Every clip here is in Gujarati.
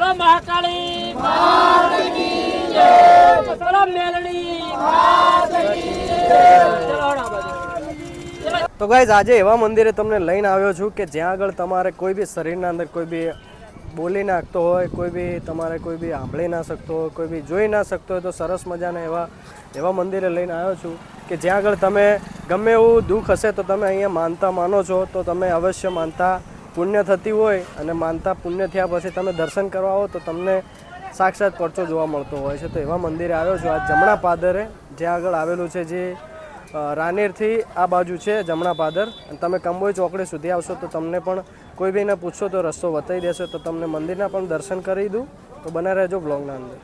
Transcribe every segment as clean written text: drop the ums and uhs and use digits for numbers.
બોલો મહાકાળી માત કી જય, બોલો મેલડી માત કી જય। તો ગાઈઝ આજે એવા મંદિરે તમને લઈને આવ્યો છું કે જ્યાં આગળ તમારે કોઈ બી શરીરના અંદર કોઈ બી બોલી નાખતો હોય, કોઈ બી તમારે કોઈ બી સાંભળી ના શકતો હોય, કોઈ બી જોઈ ના શકતો હોય, તો સરસ મજાના એવા મંદિરે લઈને આવ્યો છું કે જ્યાં આગળ તમે ગમે એવું દુઃખ હશે તો તમે અહીંયા માનતા માનો છો તો તમે અવશ્ય માનતા પુણ્ય થતી હોય અને માનતા પુણ્ય થયા પછી તમે દર્શન કરવા આવો તો તમને સાક્ષાત પરચો જોવા મળતો હોય છે। તો એવા મંદિરે આવ્યો છું આ જમણા પાદરે, જ્યાં આગળ આવેલું છે જે રાનેરથી આ બાજુ છે જમણા પાદર, અને તમે કંબોઈ ચોકડી સુધી આવશો તો તમને પણ કોઈ બીને પૂછશો તો રસ્તો બતાવી દેશો, તો તમને મંદિરના પણ દર્શન કરી દઉં। તો બના રહેજો બ્લોગના અંદર।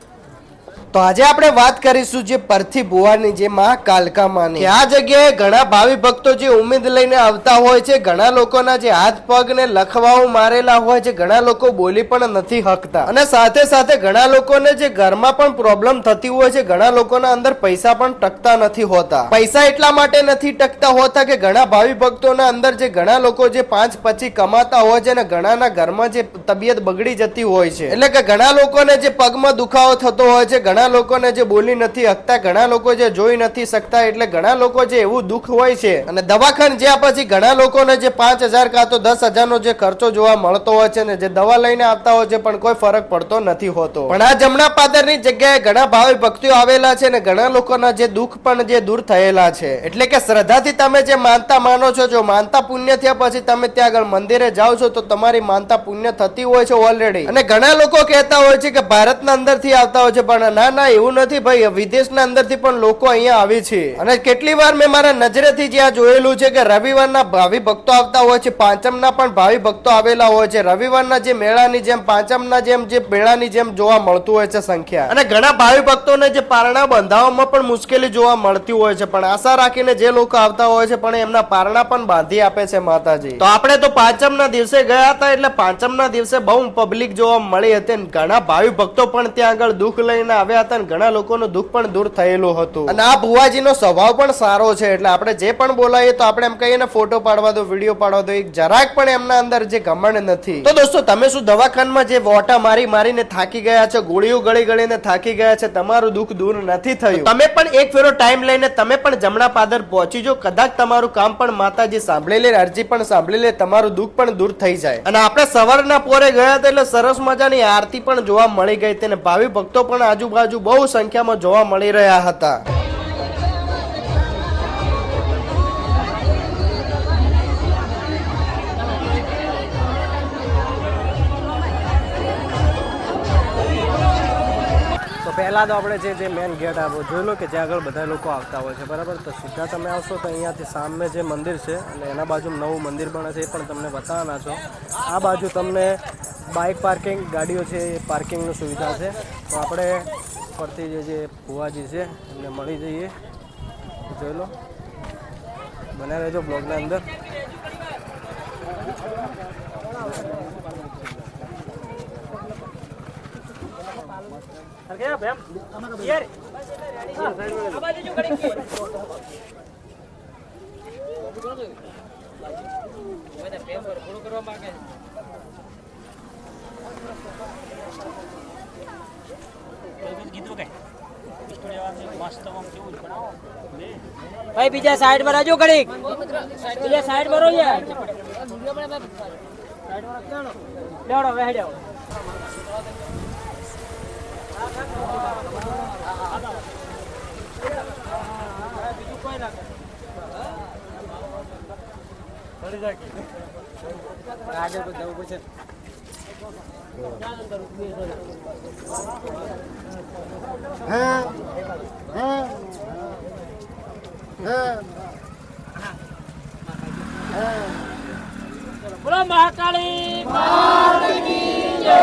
તો આજે આપણે વાત કરીશું જે પરથી ભુવાની જે માં કાલકા માની। આ જગ્યાએ ઘણા ભાવિ ભક્તો જે ઉમેદ લઈને આવતા હોય છે, ઘણા લોકોના જે હાથ પગ ને લખવાઓ મારેલા હોય છે, ઘણા લોકો બોલી પણ નથી શકતા, અને સાથે સાથે ઘણા લોકોને જે ઘરમાં પણ પ્રોબ્લેમ થતી હોય છે, ઘણા લોકોના અંદર પૈસા પણ ટકતા નથી હોતા। પૈસા એટલા માટે નથી ટકતા હોતા કે ઘણા ભાવિ ભક્તોના અંદર જે ઘણા લોકો જે 5-25 કમાતા હોય છે અને ઘણાના ઘરમાં જે તબિયત બગડી જતી હોય છે, એટલે કે ઘણા લોકોને જે પગમાં દુખાવો થતો હોય છે, ઘણા લોકોને જે બોલી નથી શકતા, ઘણા લોકો જે જોઈ નથી શકતા, એટલે ઘણા લોકો જે એવું દુઃખ હોય છે અને દવાખાને જ્યાં પછી ઘણા લોકોને જે 5,000 કાં તો 10,000 નો જે ખર્ચો જોવા મળતો હોય છે ને જે દવા લઈને આવતા હોય છે પણ કોઈ ફરક પડતો નથી હોતો। પણ આ જમણા પાદરની જગ્યાએ ઘણા ભાવિ ભક્તિઓ આવેલા છે ને ઘણા લોકોના જે દુઃખ પણ જે દૂર થયેલા છે, એટલે કે શ્રદ્ધાથી તમે જે માનતા માનો છો, જો માનતા પુણ્ય થયા પછી તમે ત્યાં આગળ મંદિરે જાઓ છો તો તમારી માનતા પુણ્ય થતી હોય છે ઓલરેડી। અને ઘણા લોકો કહેતા હોય છે કે ભારતના અંદરથી આવતા હોય છે, પણ ના એવું નથી ભાઈ, વિદેશના અંદરથી પણ લોકો અહીંયા આવે છે। અને કેટલી વાર મેં મારા નજરેથી જ્યાં જોયેલું છે કે રવિવારના ભાવિ ભક્તો આવતા હોય છે, પાંચમના પણ ભાવિ ભક્તો આવેલા હોય છે, રવિવારના જે મેળાની જેમ પાંચમના જેમ જે મેળાની જેમ જોવા મળતું હોય છે સંખ્યા। અને ઘણા ભાવિ ભક્તોને જે પારણા બાંધવામાં પણ મુશ્કેલી જોવા મળતી હોય છે, પણ આશા રાખીને જે લોકો આવતા હોય છે પણ એમના પારણા પણ બાંધી આપે છે માતાજી। તો આપણે તો પાંચમના દિવસે ગયા હતા, એટલે પાંચમના દિવસે બહુ પબ્લિક જોવા મળી હતી, ઘણા ભાવિ ભક્તો પણ ત્યાં આગળ દુઃખ લઈને આવ્યા હતા, ઘણા લોકોનું દુઃખ પણ દૂર થયેલું હતું। અને આ ભુવાજીનો સ્વભાવ પણ સારો છે, એટલે આપણે જે પણ બોલાવીએ તો આપણે એમ કહીએ ને ફોટો પાડવા દો, વિડીયો પાડવા દો, એક જરાક પણ એમના અંદર જે ઘમંડ નથી। તો દોસ્તો તમે શું દવાખાનામાં જે વોટા મારીને થાકી ગયા છો, ગોળીઓ ગળીને થાકી ગયા છે, તમારું દુઃખ દૂર નથી થયું, તમે પણ એક ફેરો ટાઈમ લઈને તમે પણ જમણા પાદર પહોંચી જો, કદાચ તમારું કામ પણ માતાજી સાંભળી લે, અરજી પણ સાંભળી લે, તમારું દુઃખ પણ દૂર થઈ જાય। અને આપણે સવારના પોરે ગયા હતા એટલે સરસ મજાની આરતી પણ જોવા મળી ગઈ હતી, અને ભાવિ ભક્તો પણ આજુબાજુ બહુ સંખ્યામાં જોવા મળી રહ્યા હતા। તો પહેલાં તો આપણે જે મેન ગેટ આવ્યો જોઈ લો કે જ્યાં આગળ બધા લોકો આવતા હોય છે, બરાબર। તો સીધા તમે આવશો તો અહીંયાથી સામે જે મંદિર છે અને એના બાજુ નવું મંદિર બને છે એ પણ તમને બતાવવાના છો। આ બાજુ તમને બાઇક પાર્કિંગ, ગાડીઓ છે એ પાર્કિંગની સુવિધા છે। તો આપણે પરથી જે ભુવાજી છે એમને મળી જઈએ, જોઈ લો, બને રહેજો બ્લોગના અંદર। ભાઈ બીજા સાઈડ માં રહેજો, ઘડીક બીજા સાઈડ માં રહો યાર, લેવડો વેહડ્યો। બીજું કોઈ લાગે આગળ કોઈ જવું પડશે। બોલો મહાકાળી માત કી જય,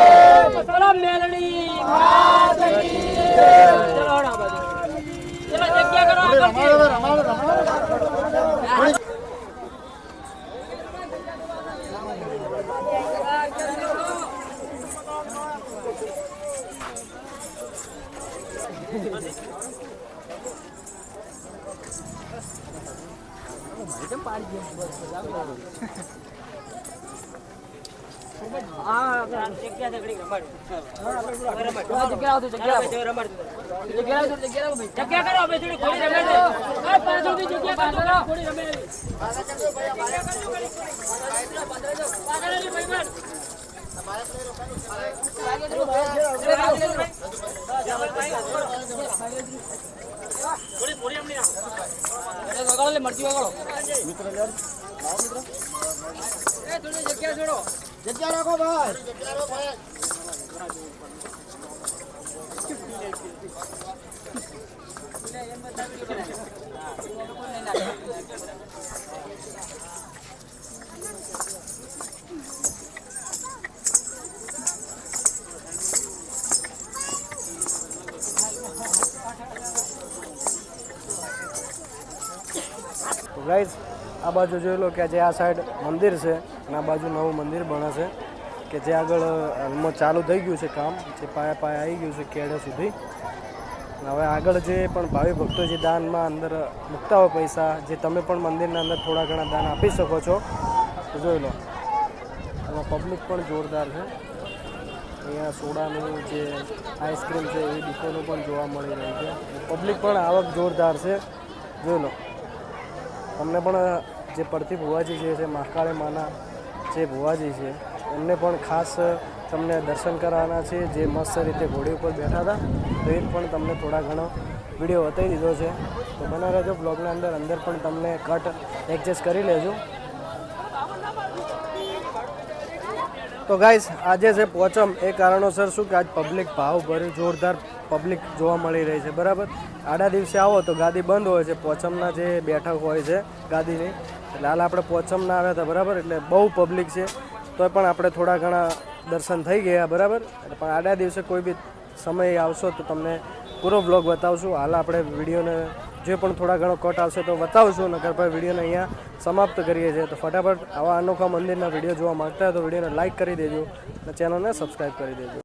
બોલો મેલડી માત કી જય। ચલો હડો બાજુ, ચલો જગ્યા કરો આગળ। જગ્યા છે ઘડી રમાડ જગ્યા રમાડ જગ્યા કરો હવે થોડી ઘોડી રમે છે આ પાછળથી જગ્યા કરો ઘોડી રમે પાછળની ભાઈબંધ થોડી થોડી અમને વગાડો લે મરચી વગાડો મિત્ર યાર મિત્ર એ થોડી જગ્યા છોડો જગ્યા રાખો ભાઈ જગ્યા રાખો ભાઈ તો ગાઈઝ આ બાજુ જોઈ લો કે જે આ સાઈડ મંદિર છે અને આ બાજુ નવું મંદિર બને છે કે જે આગળ હાલમાં ચાલુ થઈ ગયું છે કામ જે પાયા પાયા આવી ગયું છે કેડે સુધી અને હવે આગળ જે પણ ભાવિ ભક્તો જે દાનમાં અંદર મૂકતા હોય પૈસા જે તમે પણ મંદિરના અંદર થોડા ઘણા દાન આપી શકો છો તો જોઈ લો આમાં પબ્લિક પણ જોરદાર છે અહીંયા સોડાનું જે આઈસ્ક્રીમ છે એ દુકાનો પણ જોવા મળી રહી છે પબ્લિક પણ આવક જોરદાર છે જોઈ લો તમને પણ જે પડતી ભુવાજી જે છે મહાકાળી માના જે ભુવાજી છે એમને પણ ખાસ તમને દર્શન કરાવવાના છે જે મસ્ત રીતે ઘોડી ઉપર બેઠા હતા તો એ પણ તમને થોડા ઘણો વિડીયો બતાવી દીધો છે તો બના રહેજો બ્લોગના અંદર પણ તમને કટ એડજસ્ટ કરી લેજો તો ગાઈસ આજે છે પોચમ એ કારણોસર શું કે આજ પબ્લિક ભાવ ભર્યું જોરદાર પબ્લિક જોવા મળી રહી છે બરાબર આડા દિવસે આવો તો ગાદી બંધ હોય છે પોચમના જે બેઠક હોય છે ગાદીની એટલે હાલ આપણે પોચમના આવ્યા હતા બરાબર એટલે બહુ પબ્લિક છે તો પણ આપણે થોડા ઘણા દર્શન થઈ ગયા બરાબર પણ આડા દિવસે કોઈ બી સમય આવશો તો તમને પૂરો બ્લોગ બતાવશું હાલ આપણે વિડીયોને જે પણ થોડા ઘણો કટ આવશે તો બતાવશું નકર ભાઈ વિડીયોને અહીંયા સમાપ્ત કરીએ છીએ તો ફટાફટ આવા અનોખા મંદિરના વિડીયો જોવા માંગતા હોય તો વિડીયોને લાઇક કરી દેજો અને ચેનલને સબસ્ક્રાઈબ કરી દેજો